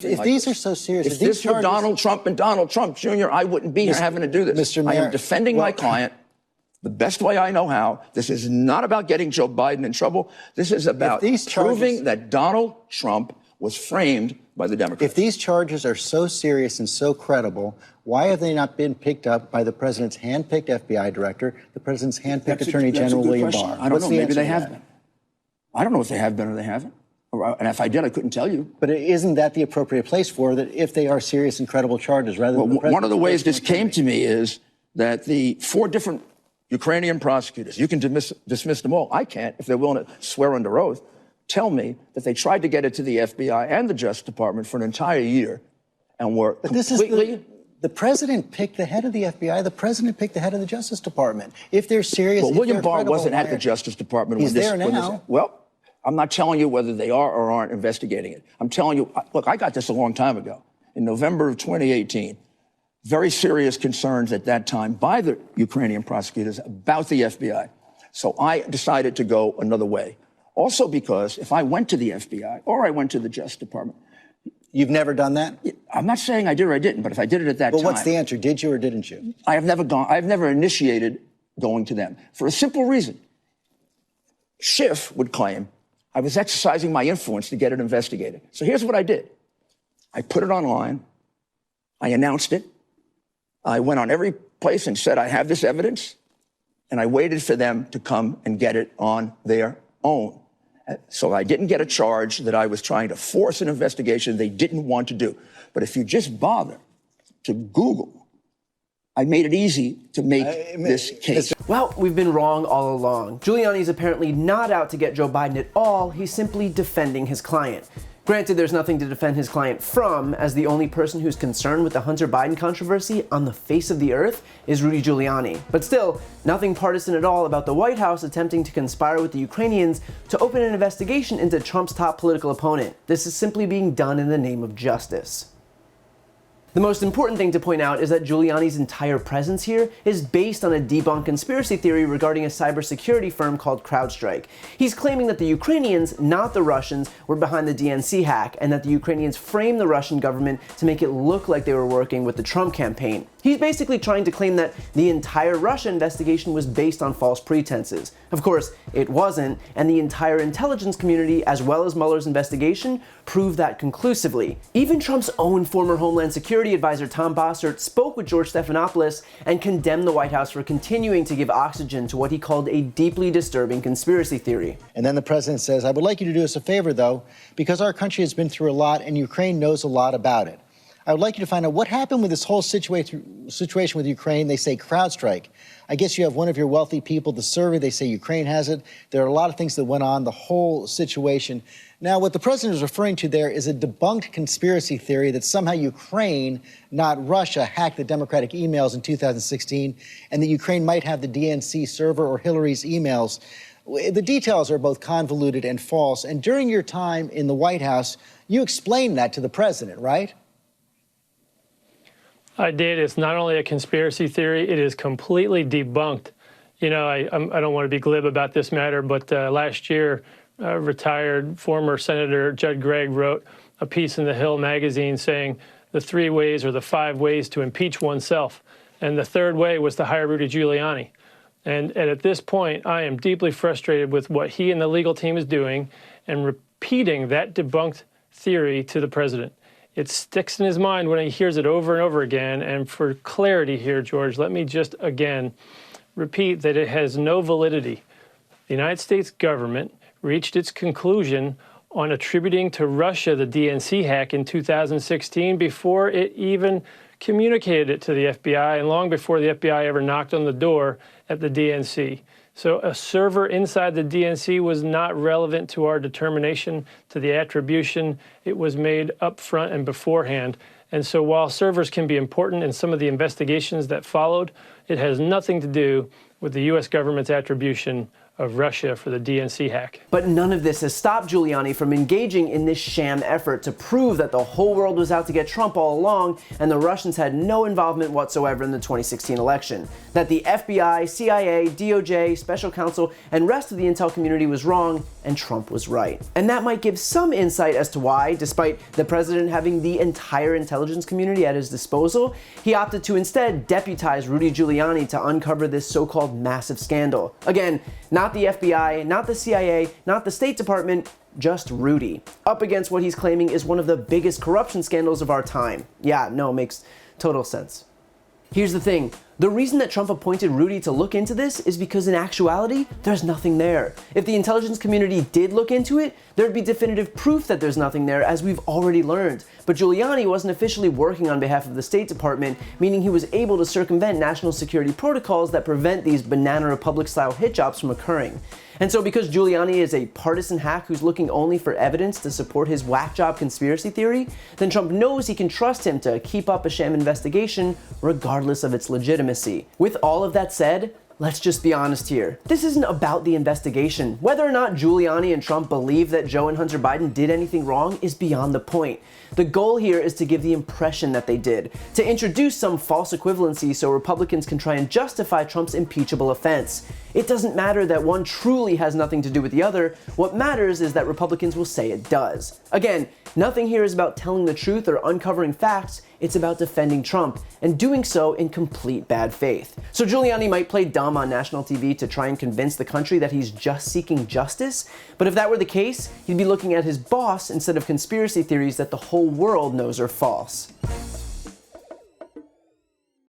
If these are so serious, if this were Donald Trump and Donald Trump Jr., I wouldn't be here having to do this. Mr. Mayor, I am defending my client the best way I know how. This is not about getting Joe Biden in trouble. This is about proving that Donald Trump was framed by the Democrats. If these charges are so serious and so credible, why have they not been picked up by the president's hand-picked FBI director, the president's hand-picked Attorney General William Barr? I don't know. Maybe they have been. I don't know if they have been or they haven't. And if I did, I couldn't tell you. But isn't that the appropriate place for that if they are serious and credible charges rather than the president? One of the ways this came to me is that the 4 different Ukrainian prosecutors, you can dismiss them all. I can't, if they're willing to swear under oath, tell me that they tried to get it to the FBI and the Justice Department for an entire year and were completely... The president picked the head of the FBI. The president picked the head of the Justice Department. If they're serious... Well, William Barr wasn't at the Justice Department when this... He's there now. Well, I'm not telling you whether they are or aren't investigating it. I'm telling you, look, I got this a long time ago. In November of 2018, very serious concerns at that time by the Ukrainian prosecutors about the FBI. So I decided to go another way. Also because if I went to the FBI or I went to the Justice Department... You've never done that? I'm not saying I did or I didn't, but if I did it at that time... But what's the answer? Did you or didn't you? I've never initiated going to them for a simple reason. Schiff would claim I was exercising my influence to get it investigated. So here's what I did. I put it online. I announced it. I went on every place and said, I have this evidence. And I waited for them to come and get it on their own. So I didn't get a charge that I was trying to force an investigation they didn't want to do. But if you just bother to Google, I made it easy to make this case. Well, we've been wrong all along. Giuliani's apparently not out to get Joe Biden at all. He's simply defending his client. Granted, there's nothing to defend his client from, as the only person who's concerned with the Hunter Biden controversy on the face of the earth is Rudy Giuliani. But still, nothing partisan at all about the White House attempting to conspire with the Ukrainians to open an investigation into Trump's top political opponent. This is simply being done in the name of justice. The most important thing to point out is that Giuliani's entire presence here is based on a debunked conspiracy theory regarding a cybersecurity firm called CrowdStrike. He's claiming that the Ukrainians, not the Russians, were behind the DNC hack, and that the Ukrainians framed the Russian government to make it look like they were working with the Trump campaign. He's basically trying to claim that the entire Russia investigation was based on false pretenses. Of course, it wasn't, and the entire intelligence community, as well as Mueller's investigation, proved that conclusively. Even Trump's own former Homeland Security advisor Tom Bossert spoke with George Stephanopoulos and condemned the White House for continuing to give oxygen to what he called a deeply disturbing conspiracy theory. And then the president says, I would like you to do us a favor, though, because our country has been through a lot and Ukraine knows a lot about it. I would like you to find out what happened with this whole situation with Ukraine. They say CrowdStrike. I guess you have one of your wealthy people, the server, they say Ukraine has it. There are a lot of things that went on, the whole situation. Now, what the president is referring to there is a debunked conspiracy theory that somehow Ukraine, not Russia, hacked the Democratic emails in 2016, and that Ukraine might have the DNC server or Hillary's emails. The details are both convoluted and false. And during your time in the White House, you explained that to the president, right? I did. It's not only a conspiracy theory, it is completely debunked. You know, I don't want to be glib about this matter, but last year, retired former Senator Judd Gregg wrote a piece in the Hill magazine saying the 3 ways or the 5 ways to impeach oneself. And the 3rd way was to hire Rudy Giuliani. And at this point, I am deeply frustrated with what he and the legal team is doing and repeating that debunked theory to the president. It sticks in his mind when he hears it over and over again. And for clarity here, George, let me just again repeat that it has no validity. The United States government reached its conclusion on attributing to Russia the DNC hack in 2016 before it even communicated it to the FBI and long before the FBI ever knocked on the door at the DNC. So a server inside the DNC was not relevant to our determination to the attribution. It was made up front and beforehand. And so while servers can be important in some of the investigations that followed, it has nothing to do with the U.S. government's attribution of Russia for the DNC hack. But none of this has stopped Giuliani from engaging in this sham effort to prove that the whole world was out to get Trump all along and the Russians had no involvement whatsoever in the 2016 election. That the FBI, CIA, DOJ, special counsel, and rest of the intel community was wrong and Trump was right. And that might give some insight as to why, despite the president having the entire intelligence community at his disposal, he opted to instead deputize Rudy Giuliani to uncover this so-called massive scandal. Again, not the FBI, not the CIA, not the State Department, just Rudy, up against what he's claiming is one of the biggest corruption scandals of our time. Yeah, no, makes total sense. Here's the thing. The reason that Trump appointed Rudy to look into this is because in actuality, there's nothing there. If the intelligence community did look into it, there'd be definitive proof that there's nothing there, as we've already learned. But Giuliani wasn't officially working on behalf of the State Department, meaning he was able to circumvent national security protocols that prevent these Banana Republic-style hit jobs from occurring. And so because Giuliani is a partisan hack who's looking only for evidence to support his whack job conspiracy theory, then Trump knows he can trust him to keep up a sham investigation regardless of its legitimacy. With all of that said, let's just be honest here. This isn't about the investigation. Whether or not Giuliani and Trump believe that Joe and Hunter Biden did anything wrong is beyond the point. The goal here is to give the impression that they did, to introduce some false equivalency so Republicans can try and justify Trump's impeachable offense. It doesn't matter that one truly has nothing to do with the other. What matters is that Republicans will say it does. Again, nothing here is about telling the truth or uncovering facts. It's about defending Trump, and doing so in complete bad faith. So Giuliani might play dumb on national TV to try and convince the country that he's just seeking justice, but if that were the case, he'd be looking at his boss instead of conspiracy theories that the whole world knows are false.